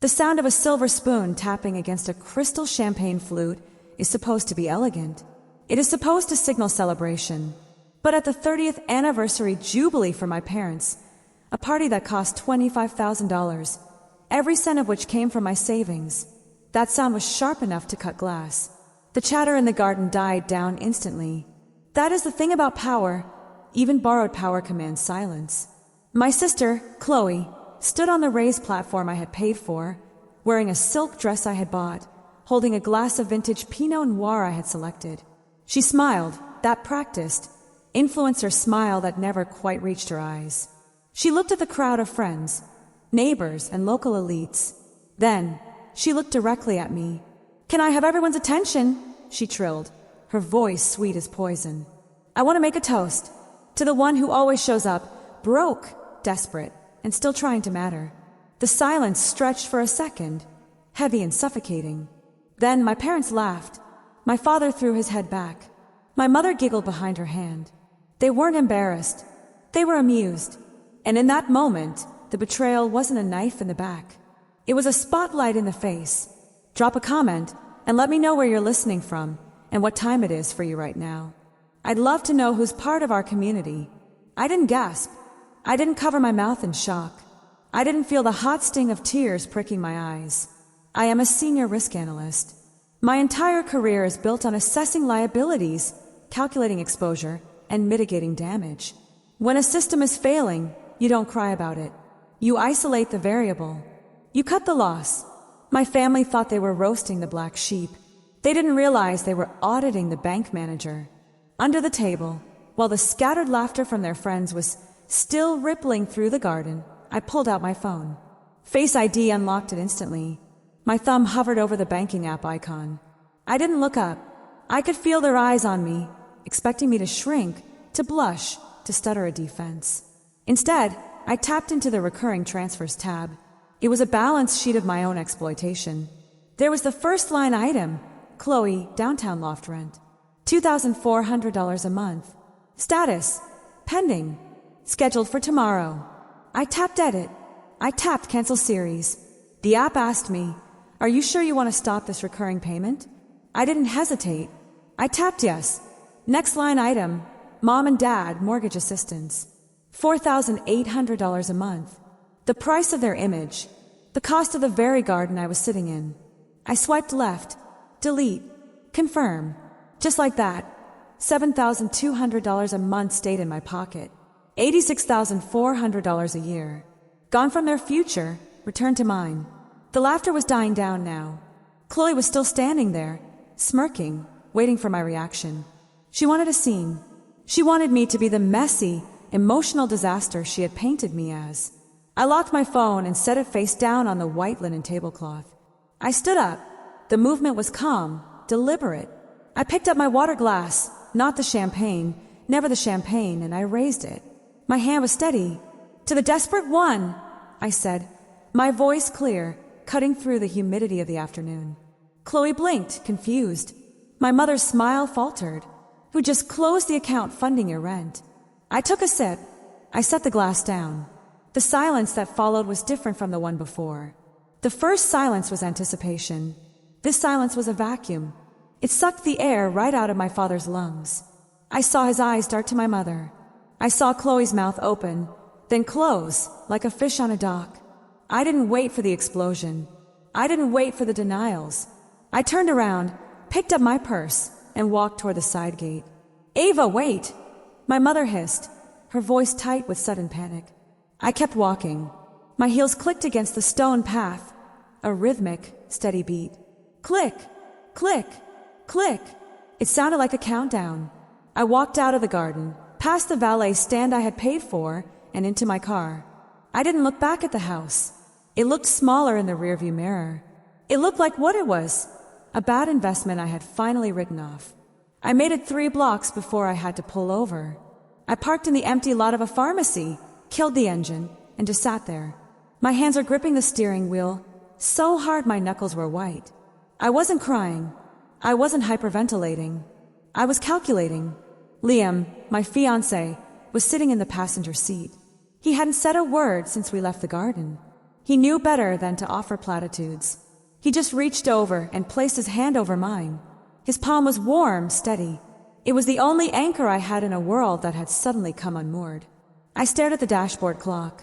The sound of a silver spoon tapping against a crystal champagne flute is supposed to be elegant. It is supposed to signal celebration. But at the 30th anniversary jubilee for my parents, a party that cost $25,000, every cent of which came from my savings, that sound was sharp enough to cut glass. The chatter in the garden died down instantly. That is the thing about power. Even borrowed power commands silence. My sister, Chloe, stood on the raised platform I had paid for, wearing a silk dress I had bought, holding a glass of vintage Pinot Noir I had selected. She smiled, that practiced, influencer smile that never quite reached her eyes. She looked at the crowd of friends, neighbors, and local elites. Then, she looked directly at me. "Can I have everyone's attention?" she trilled, her voice sweet as poison. "I want to make a toast to the one who always shows up, broke, desperate, and still trying to matter." The silence stretched for a second, heavy and suffocating. Then my parents laughed. My father threw his head back. My mother giggled behind her hand. They weren't embarrassed. They were amused. And in that moment, the betrayal wasn't a knife in the back. It was a spotlight in the face. Drop a comment and let me know where you're listening from and what time it is for you right now. I'd love to know who's part of our community. I didn't gasp. I didn't cover my mouth in shock. I didn't feel the hot sting of tears pricking my eyes. I am a senior risk analyst. My entire career is built on assessing liabilities, calculating exposure, and mitigating damage. When a system is failing, you don't cry about it. You isolate the variable. You cut the loss. My family thought they were roasting the black sheep. They didn't realize they were auditing the bank manager. Under the table, while the scattered laughter from their friends was still rippling through the garden, I pulled out my phone. Face ID unlocked it instantly. My thumb hovered over the banking app icon. I didn't look up. I could feel their eyes on me, expecting me to shrink, to blush, to stutter a defense. Instead, I tapped into the recurring transfers tab. It was a balance sheet of my own exploitation. There was the first line item, Chloe, downtown loft rent, $2,400 a month. Status, pending, scheduled for tomorrow. I tapped edit. I tapped cancel series. The app asked me, "Are you sure you want to stop this recurring payment?" I didn't hesitate. I tapped yes. Next line item, mom and dad mortgage assistance, $4,800 a month. The price of their image, the cost of the very garden I was sitting in. I swiped left, delete, confirm. Just like that, $7,200 a month stayed in my pocket. $86,400 a year. Gone from their future, returned to mine. The laughter was dying down now. Chloe was still standing there, smirking, waiting for my reaction. She wanted a scene. She wanted me to be the messy, emotional disaster she had painted me as. I locked my phone and set it face down on the white linen tablecloth. I stood up. The movement was calm, deliberate. I picked up my water glass, not the champagne, never the champagne, and I raised it. My hand was steady. "To the desperate one," I said, my voice clear, cutting through the humidity of the afternoon. Chloe blinked, confused. My mother's smile faltered. "Who just closed the account funding your rent?" I took a sip. I set the glass down. The silence that followed was different from the one before. The first silence was anticipation. This silence was a vacuum. It sucked the air right out of my father's lungs. I saw his eyes dart to my mother. I saw Chloe's mouth open, then close, like a fish on a dock. I didn't wait for the explosion. I didn't wait for the denials. I turned around, picked up my purse, and walked toward the side gate. "Ava, wait!" My mother hissed, her voice tight with sudden panic. I kept walking. My heels clicked against the stone path, a rhythmic, steady beat. Click, click, click. It sounded like a countdown. I walked out of the garden, past the valet stand I had paid for, and into my car. I didn't look back at the house. It looked smaller in the rearview mirror. It looked like what it was, a bad investment I had finally written off. I made it 3 blocks before I had to pull over. I parked in the empty lot of a pharmacy, killed the engine, and just sat there. My hands were gripping the steering wheel, so hard my knuckles were white. I wasn't crying. I wasn't hyperventilating. I was calculating. Liam, my fiancé, was sitting in the passenger seat. He hadn't said a word since we left the garden. He knew better than to offer platitudes. He just reached over and placed his hand over mine. His palm was warm, steady. It was the only anchor I had in a world that had suddenly come unmoored. I stared at the dashboard clock.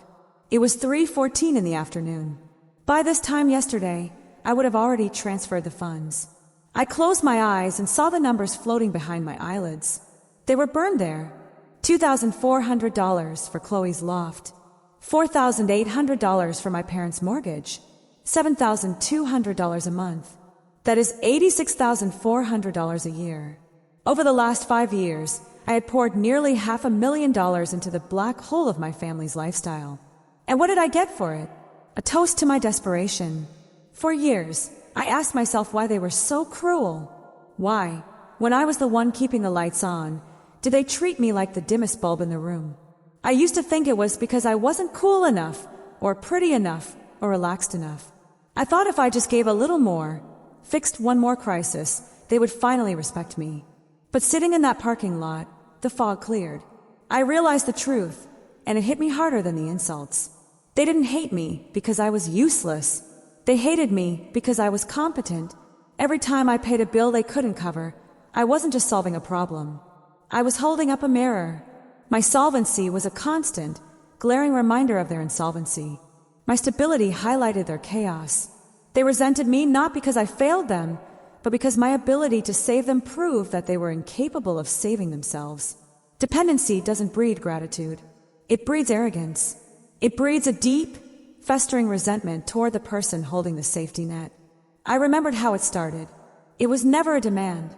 It was 3:14 in the afternoon. By this time yesterday, I would have already transferred the funds. I closed my eyes and saw the numbers floating behind my eyelids. They were burned there. $2,400 for Chloe's loft. $4,800 for my parents' mortgage. $7,200 a month. That is $86,400 a year. Over the last 5 years, I had poured nearly $500,000 into the black hole of my family's lifestyle. And what did I get for it? A toast to my desperation. For years, I asked myself why they were so cruel. Why, when I was the one keeping the lights on, did they treat me like the dimmest bulb in the room? I used to think it was because I wasn't cool enough, or pretty enough, or relaxed enough. I thought if I just gave a little more, fixed one more crisis, they would finally respect me. But sitting in that parking lot, the fog cleared. I realized the truth, and it hit me harder than the insults. They didn't hate me because I was useless. They hated me because I was competent. Every time I paid a bill they couldn't cover, I wasn't just solving a problem. I was holding up a mirror. My solvency was a constant, glaring reminder of their insolvency. My stability highlighted their chaos. They resented me not because I failed them, but because my ability to save them proved that they were incapable of saving themselves. Dependency doesn't breed gratitude. It breeds arrogance. It breeds a deep, festering resentment toward the person holding the safety net. I remembered how it started. It was never a demand.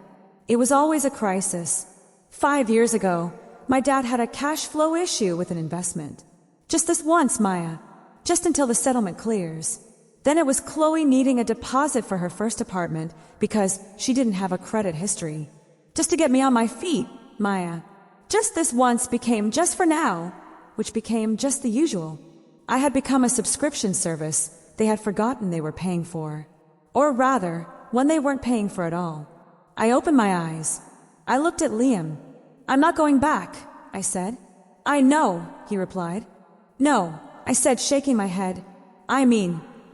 It was always a crisis. 5 years ago, my dad had a cash flow issue with an investment. Just this once, Maya. Just until the settlement clears. Then it was Chloe needing a deposit for her first apartment because she didn't have a credit history. Just to get me on my feet, Maya. Just this once became just for now, which became just the usual. I had become a subscription service they had forgotten they were paying for. Or rather, one they weren't paying for at all. I opened my eyes. I looked at Liam. "I'm not going back," I said. "I know," he replied. "No," I said, shaking my head.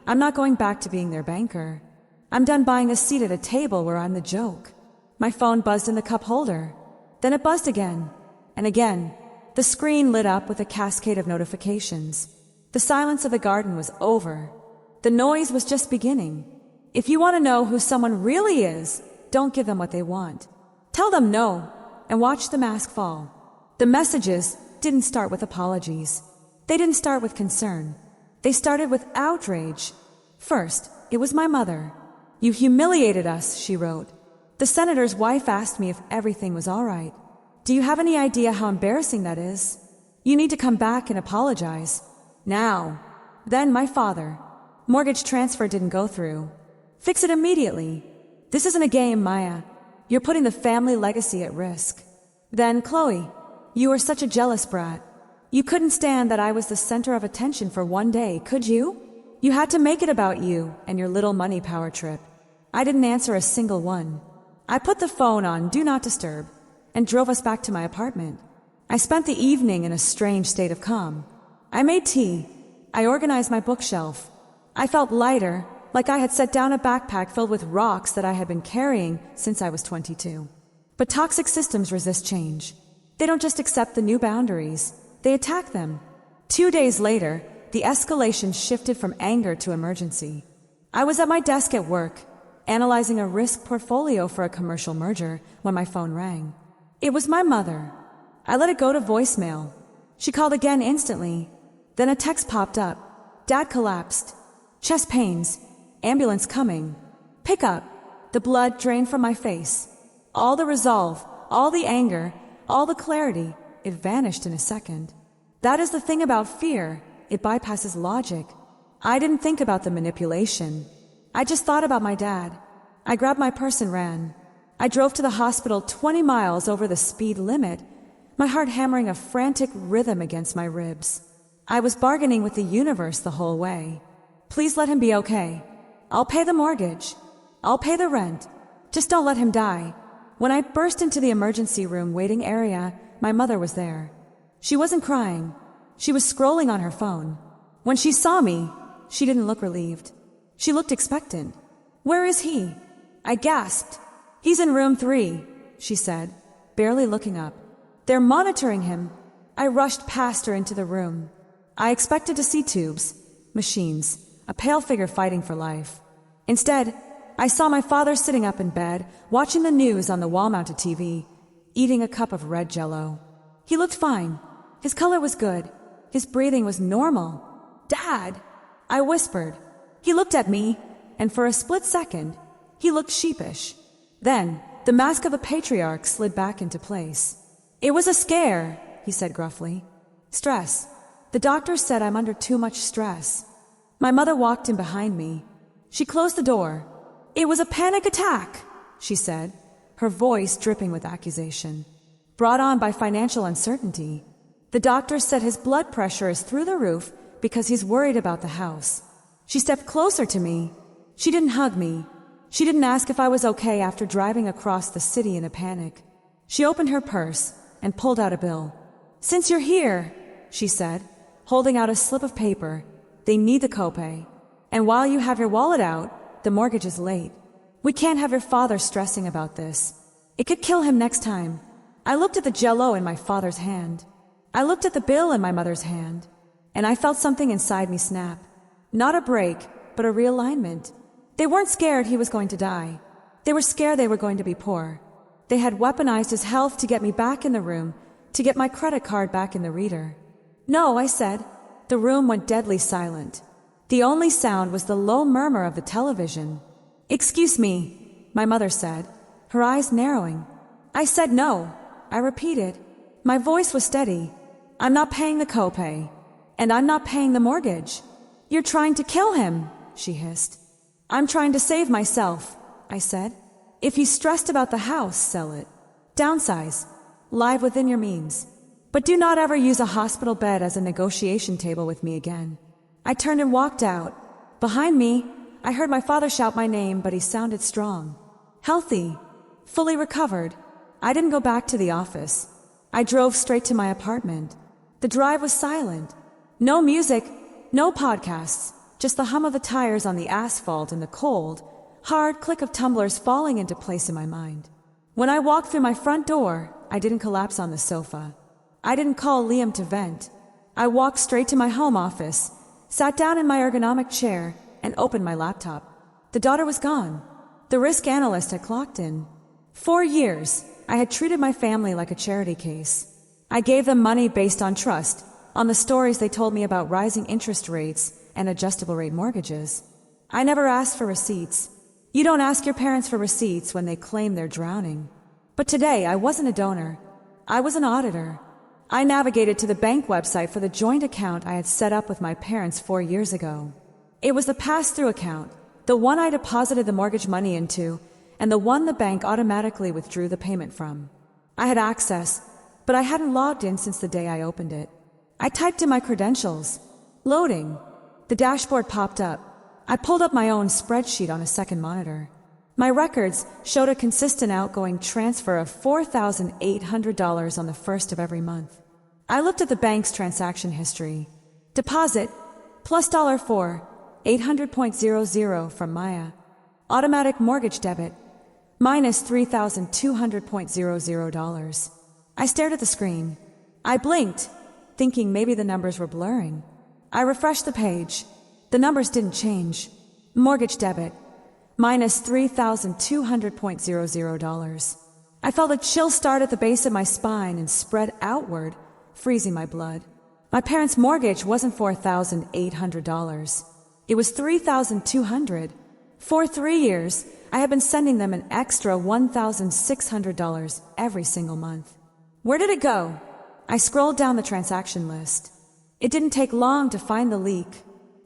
I'm not going back to being their banker. I'm done buying a seat at a table where I'm the joke." My phone buzzed in the cup holder. Then it buzzed again. And again. The screen lit up with a cascade of notifications. The silence of the garden was over. The noise was just beginning. If you want to know who someone really is, don't give them what they want. Tell them no, and watch the mask fall. The messages didn't start with apologies. They didn't start with concern. They started with outrage. First, it was my mother. "You humiliated us," she wrote. "The senator's wife asked me if everything was all right. Do you have any idea how embarrassing that is? You need to come back and apologize. Now." Then my father. "Mortgage transfer didn't go through. Fix it immediately. This isn't a game, Maya. You're putting the family legacy at risk." Then Chloe. "You were such a jealous brat. You couldn't stand that I was the center of attention for one day, could you? You had to make it about you and your little money power trip." I didn't answer a single one. I put the phone on Do Not Disturb and drove us back to my apartment. I spent the evening in a strange state of calm. I made tea. I organized my bookshelf. I felt lighter, like I had set down a backpack filled with rocks that I had been carrying since I was 22. But toxic systems resist change. They don't just accept the new boundaries. They attack them. 2 days later, the escalation shifted from anger to emergency. I was at my desk at work, analyzing a risk portfolio for a commercial merger, when my phone rang. It was my mother. I let it go to voicemail. She called again instantly. Then a text popped up. "Dad collapsed. Chest pains. Ambulance coming. Pick up." The blood drained from my face. All the resolve, all the anger, all the clarity, it vanished in a second. That is the thing about fear. It bypasses logic. I didn't think about the manipulation. I just thought about my dad. I grabbed my purse and ran. I drove to the hospital 20 miles over the speed limit, my heart hammering a frantic rhythm against my ribs. I was bargaining with the universe the whole way. "Please let him be okay. I'll pay the mortgage. I'll pay the rent. Just don't let him die." When I burst into the emergency room waiting area, my mother was there. She wasn't crying. She was scrolling on her phone. When she saw me, She didn't look relieved. She looked expectant. Where is he? I gasped. He's in room 3, she said, barely looking up. They're monitoring him. I rushed past her into the room. I expected to see tubes, machines, a pale figure fighting for life. Instead, I saw my father sitting up in bed, watching the news on the wall-mounted TV, eating a cup of red Jell-O. He looked fine. His color was good. His breathing was normal. Dad! I whispered. He looked at me, and for a split second, he looked sheepish. Then, the mask of a patriarch slid back into place. It was a scare, he said gruffly. Stress. The doctor said I'm under too much stress. My mother walked in behind me. She closed the door. It was a panic attack, she said, her voice dripping with accusation. Brought on by financial uncertainty. The doctor said his blood pressure is through the roof because he's worried about the house. She stepped closer to me. She didn't hug me. She didn't ask if I was okay after driving across the city in a panic. She opened her purse and pulled out a bill. Since you're here, she said, holding out a slip of paper, they need the copay. And while you have your wallet out, the mortgage is late. We can't have your father stressing about this. It could kill him next time. I looked at the Jell-O in my father's hand. I looked at the bill in my mother's hand. And I felt something inside me snap. Not a break, but a realignment. They weren't scared he was going to die. They were scared they were going to be poor. They had weaponized his health to get me back in the room, to get my credit card back in the reader. No, I said. The room went deadly silent. The only sound was the low murmur of the television. Excuse me, my mother said, her eyes narrowing. I said no. I repeated. My voice was steady. I'm not paying the copay. And I'm not paying the mortgage. You're trying to kill him, she hissed. I'm trying to save myself, I said. If he's stressed about the house, sell it. Downsize. Live within your means. But do not ever use a hospital bed as a negotiation table with me again. I turned and walked out. Behind me, I heard my father shout my name, but he sounded strong. Healthy. Fully recovered. I didn't go back to the office. I drove straight to my apartment. The drive was silent. No music, no podcasts, just the hum of the tires on the asphalt and the cold, hard click of tumblers falling into place in my mind. When I walked through my front door, I didn't collapse on the sofa. I didn't call Liam to vent. I walked straight to my home office, sat down in my ergonomic chair, and opened my laptop. The daughter was gone. The risk analyst had clocked in. 4 years, I had treated my family like a charity case. I gave them money based on trust, on the stories they told me about rising interest rates and adjustable rate mortgages. I never asked for receipts. You don't ask your parents for receipts when they claim they're drowning. But today, I wasn't a donor. I was an auditor. I navigated to the bank website for the joint account I had set up with my parents 4 years ago. It was the pass-through account, the one I deposited the mortgage money into, and the one the bank automatically withdrew the payment from. I had access, but I hadn't logged in since the day I opened it. I typed in my credentials. Loading. The dashboard popped up. I pulled up my own spreadsheet on a second monitor. My records showed a consistent outgoing transfer of $4,800 on the first of every month. I looked at the bank's transaction history. Deposit, plus $4, 800.00 from Maya. Automatic mortgage debit, minus $3,200.00. I stared at the screen. I blinked, thinking maybe the numbers were blurring. I refreshed the page. The numbers didn't change. Mortgage debit, minus $3,200.00. I felt a chill start at the base of my spine and spread outward, freezing my blood. My parents' mortgage wasn't $4,800. It was $3,200. For 3 years, I had been sending them an extra $1,600 every single month. Where did it go? I scrolled down the transaction list. It didn't take long to find the leak.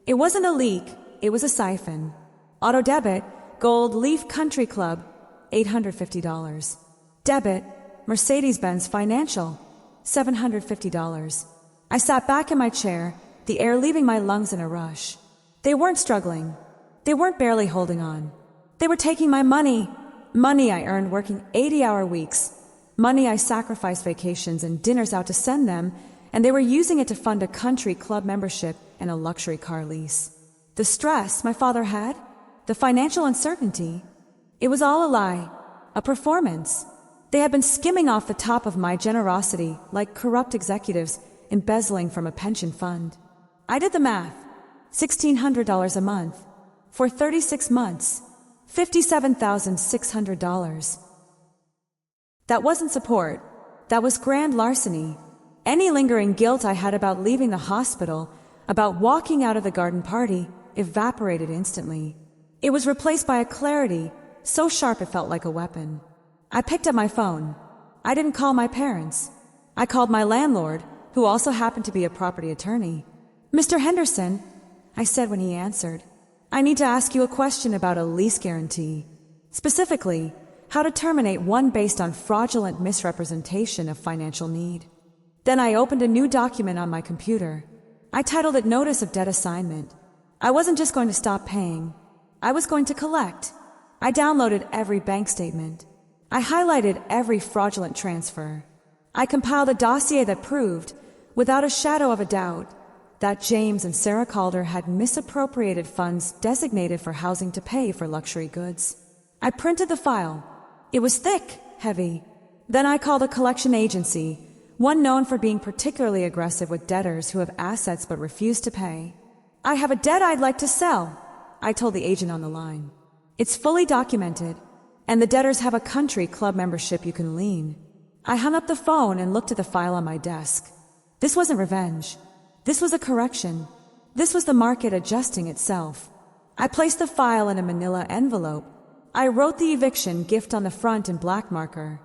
It wasn't a leak, it was a siphon. Auto debit, Gold Leaf Country Club, $850. Debit, Mercedes-Benz Financial, $750. I sat back in my chair, the air leaving my lungs in a rush. They weren't struggling. They weren't barely holding on. They were taking my money. Money I earned working 80-hour weeks. Money I sacrificed vacations and dinners out to send them, and they were using it to fund a country club membership and a luxury car lease. The stress my father had? The financial uncertainty? It was all a lie, a performance. They had been skimming off the top of my generosity like corrupt executives embezzling from a pension fund. I did the math. $1,600 a month. For 36 months. $57,600. That wasn't support. That was grand larceny. Any lingering guilt I had about leaving the hospital, about walking out of the garden party, evaporated instantly. It was replaced by a clarity so sharp it felt like a weapon. I picked up my phone. I didn't call my parents. I called my landlord, who also happened to be a property attorney. "Mr. Henderson," I said when he answered, "I need to ask you a question about a lease guarantee. Specifically, how to terminate one based on fraudulent misrepresentation of financial need." Then I opened a new document on my computer. I titled it Notice of Debt Assignment. I wasn't just going to stop paying. I was going to collect. I downloaded every bank statement. I highlighted every fraudulent transfer. I compiled a dossier that proved, without a shadow of a doubt, that James and Sarah Calder had misappropriated funds designated for housing to pay for luxury goods. I printed the file. It was thick, heavy. Then I called a collection agency, one known for being particularly aggressive with debtors who have assets but refuse to pay. "I have a debt I'd like to sell," I told the agent on the line. "It's fully documented, and the debtors have a country club membership you can lien." I hung up the phone and looked at the file on my desk. This wasn't revenge. This was a correction. This was the market adjusting itself. I placed the file in a manila envelope. I wrote the eviction gift on the front in black marker.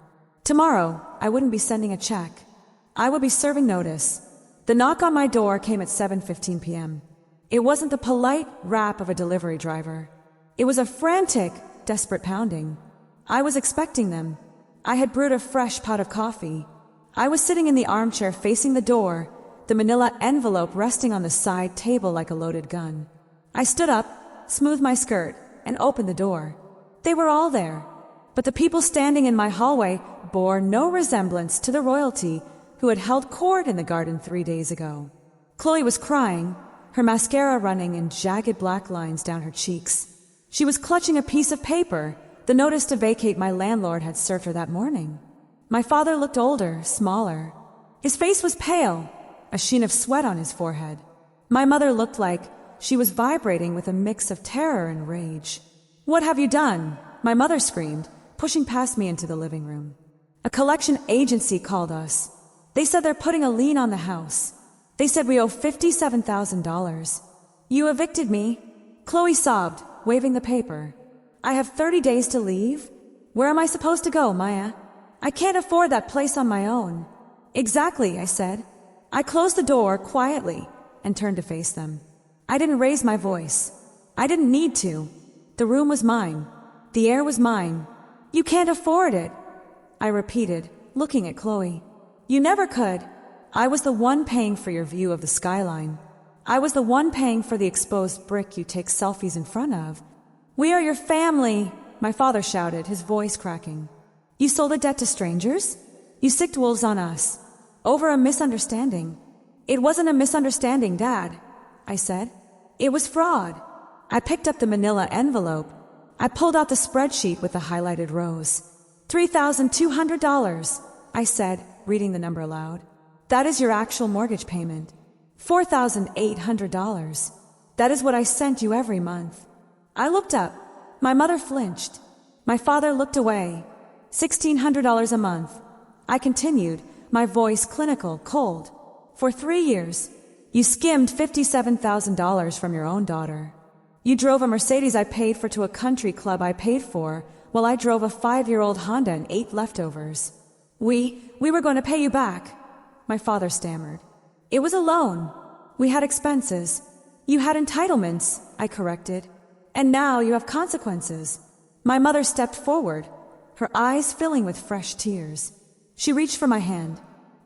Tomorrow, I wouldn't be sending a check. I would be serving notice. The knock on my door came at 7:15 p.m. It wasn't the polite rap of a delivery driver. It was a frantic, desperate pounding. I was expecting them. I had brewed a fresh pot of coffee. I was sitting in the armchair facing the door, the manila envelope resting on the side table like a loaded gun. I stood up, smoothed my skirt, and opened the door. They were all there, but the people standing in my hallway bore no resemblance to the royalty who had held court in the garden 3 days ago. Chloe was crying, her mascara running in jagged black lines down her cheeks. She was clutching a piece of paper, the notice to vacate my landlord had served her that morning. My father looked older, smaller. His face was pale, a sheen of sweat on his forehead. My mother looked like she was vibrating with a mix of terror and rage. "What have you done?" my mother screamed, pushing past me into the living room. "A collection agency called us. They said they're putting a lien on the house. They said we owe $57,000. You evicted me." Chloe sobbed, waving the paper. "I have 30 days to leave? Where am I supposed to go, Maya? I can't afford that place on my own." "Exactly," I said. I closed the door quietly and turned to face them. I didn't raise my voice. I didn't need to. The room was mine. The air was mine. "You can't afford it," I repeated, looking at Chloe. "You never could. I was the one paying for your view of the skyline. I was the one paying for the exposed brick you take selfies in front of. We are your family," my father shouted, his voice cracking. "You sold a debt to strangers? You sicked wolves on us. Over a misunderstanding." "It wasn't a misunderstanding, Dad," I said. "It was fraud." I picked up the manila envelope. I pulled out the spreadsheet with the highlighted rows. $3,200, I said, reading the number aloud. "That is your actual mortgage payment. $4,800. That is what I sent you every month." I looked up. My mother flinched. My father looked away. $1,600 a month. I continued, my voice clinical, cold. "For 3 years, you skimmed $57,000 from your own daughter. You drove a Mercedes I paid for to a country club I paid for, while I drove a 5-year-old Honda and ate leftovers. We were going to pay you back," my father stammered. "It was a loan. We had expenses. You had entitlements," I corrected. "And now you have consequences." My mother stepped forward, her eyes filling with fresh tears. She reached for my hand.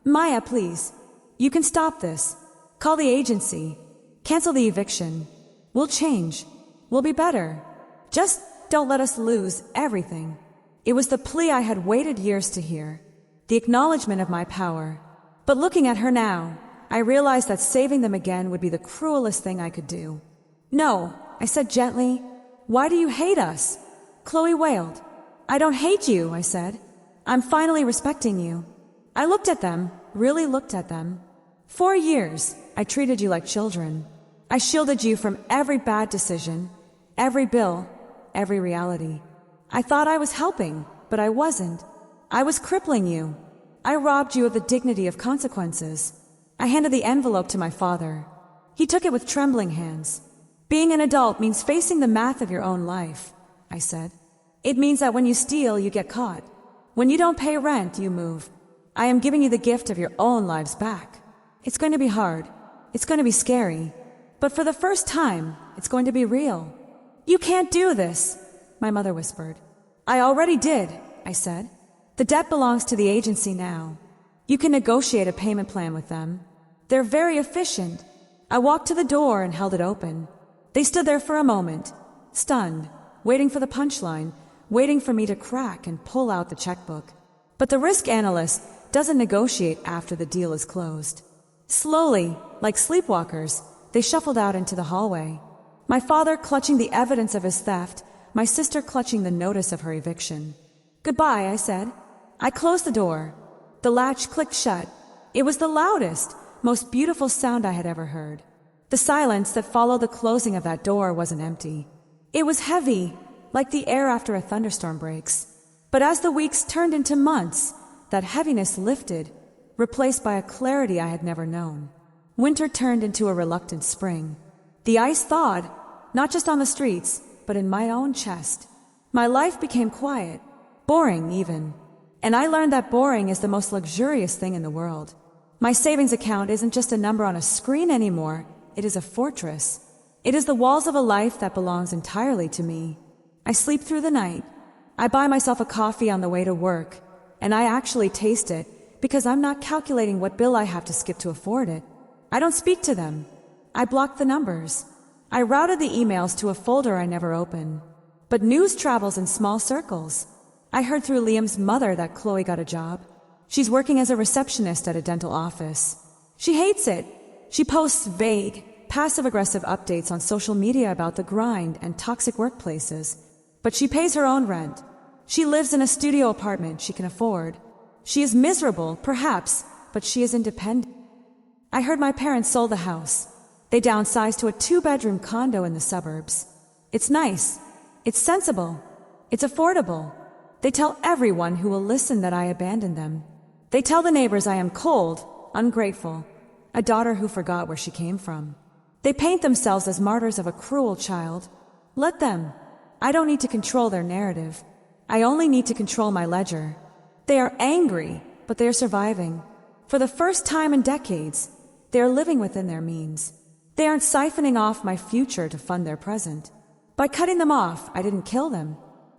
"Maya, please. You can stop this. Call the agency. Cancel the eviction. We'll change. We'll be better. Just don't let us lose everything." It was the plea I had waited years to hear, the acknowledgement of my power. But looking at her now, I realized that saving them again would be the cruelest thing I could do. "No," I said gently. Why do you hate us? Chloe wailed. I don't hate you, I said. I'm finally respecting you. I looked at them, really looked at them. 4 years, I treated you like children. I shielded you from every bad decision, every bill, every reality. I thought I was helping, but I wasn't. I was crippling you. I robbed you of the dignity of consequences. I handed the envelope to my father. He took it with trembling hands. Being an adult means facing the math of your own life, I said. It means that when you steal, you get caught. When you don't pay rent, you move. I am giving you the gift of your own lives back. It's going to be hard. It's going to be scary. But for the first time, it's going to be real. You can't do this, my mother whispered. I already did, I said. The debt belongs to the agency now. You can negotiate a payment plan with them. They're very efficient. I walked to the door and held it open. They stood there for a moment, stunned, waiting for the punchline, waiting for me to crack and pull out the checkbook. But the risk analyst doesn't negotiate after the deal is closed. Slowly, like sleepwalkers, they shuffled out into the hallway. My father clutching the evidence of his theft, my sister clutching the notice of her eviction. Goodbye, I said. I closed the door. The latch clicked shut. It was the loudest, most beautiful sound I had ever heard. The silence that followed the closing of that door wasn't empty. It was heavy, like the air after a thunderstorm breaks. But as the weeks turned into months, that heaviness lifted, replaced by a clarity I had never known. Winter turned into a reluctant spring. The ice thawed, not just on the streets, but in my own chest. My life became quiet, boring even. And I learned that boring is the most luxurious thing in the world. My savings account isn't just a number on a screen anymore, it is a fortress. It is the walls of a life that belongs entirely to me. I sleep through the night. I buy myself a coffee on the way to work, and I actually taste it because I'm not calculating what bill I have to skip to afford it. I don't speak to them. I block the numbers. I routed the emails to a folder I never open. But news travels in small circles. I heard through Liam's mother that Chloe got a job. She's working as a receptionist at a dental office. She hates it. She posts vague, passive-aggressive updates on social media about the grind and toxic workplaces. But she pays her own rent. She lives in a studio apartment she can afford. She is miserable, perhaps, but she is independent. I heard my parents sold the house. They downsized to a 2-bedroom condo in the suburbs. It's nice. It's sensible. It's affordable. They tell everyone who will listen that I abandoned them. They tell the neighbors I am cold, ungrateful, a daughter who forgot where she came from. They paint themselves as martyrs of a cruel child. Let them. I don't need to control their narrative. I only need to control my ledger. They are angry, but they are surviving. For the first time in decades, they are living within their means. They aren't siphoning off my future to fund their present. By cutting them off, I didn't kill them.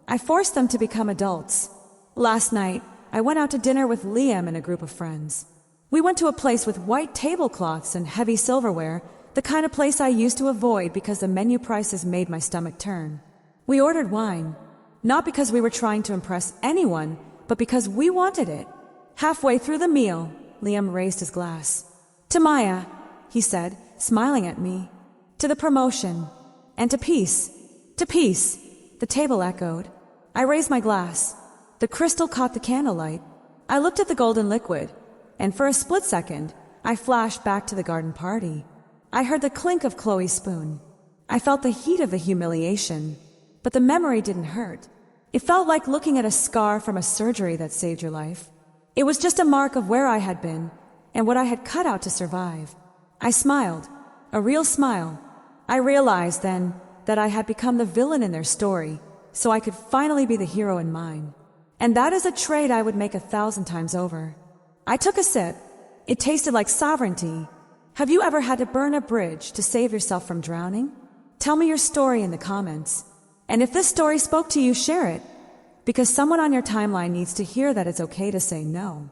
I forced them to become adults. Last night, I went out to dinner with Liam and a group of friends. We went to a place with white tablecloths and heavy silverware, the kind of place I used to avoid because the menu prices made my stomach turn. We ordered wine, not because we were trying to impress anyone, but because we wanted it. Halfway through the meal, Liam raised his glass. To Maya, he said, smiling at me. To the promotion. And to peace. To peace, the table echoed. I raised my glass. The crystal caught the candlelight. I looked at the golden liquid, and for a split second, I flashed back to the garden party. I heard the clink of Chloe's spoon. I felt the heat of the humiliation, but the memory didn't hurt. It felt like looking at a scar from a surgery that saved your life. It was just a mark of where I had been and what I had cut out to survive. I smiled, a real smile. I realized then that I had become the villain in their story, so I could finally be the hero in mine. And that is a trade I would make 1,000 times over. I took a sip. It tasted like sovereignty. Have you ever had to burn a bridge to save yourself from drowning? Tell me your story in the comments. And if this story spoke to you, share it, because someone on your timeline needs to hear that it's okay to say no.